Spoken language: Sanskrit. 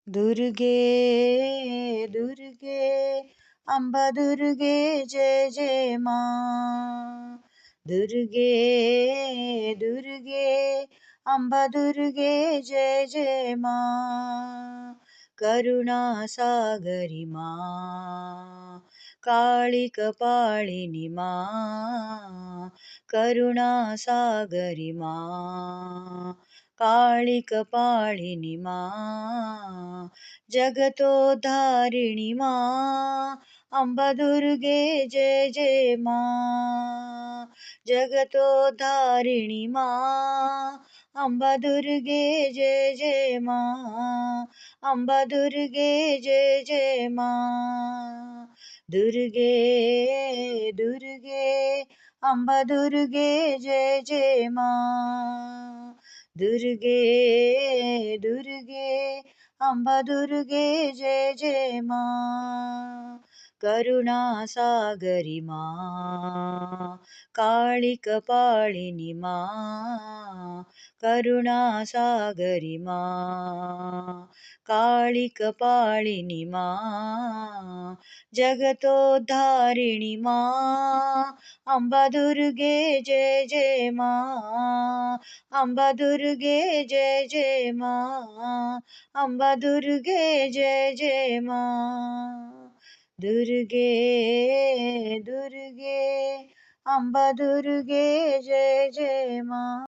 दुर्गे दुर्गे अम्ब दुर्गे जय जय माँ। दुर्गे दुर्गे अम्ब दुर्गे जय जय माँ। करुणा सागरी माँ, काळी कपाळिनी माँ। करुणा सागरी माँ, काळी कपाळिनी माँ। जगतोद्धारिणी माँ, अम्बा दुर्गे जय जय माँ। जगतोद्धारिणी माँ, अम्बा दुर्गे जय जय माँ। अम्बा दुर्गे जय जय माँ। दुर्गे दुर्गे अम्बा दुर्गे जय जय माँ। दुर्गे दुर्गे अम्बा दुर्गे जय जय माँ। करुणा सागरी माँ, काळी कपाळिनी माँ। करुणा सागरी माँ, काळी कपाळिनी माँ। जगतोद्धारिणी माँ, अम्बा दुर्गे जय जय माँ। अम्बा दुर्गे जय जय माँ। अम्बा दुर्गे जय जय माँ। दुर्गे दुर्गे अम्बा दुर्गे जय जय माँ।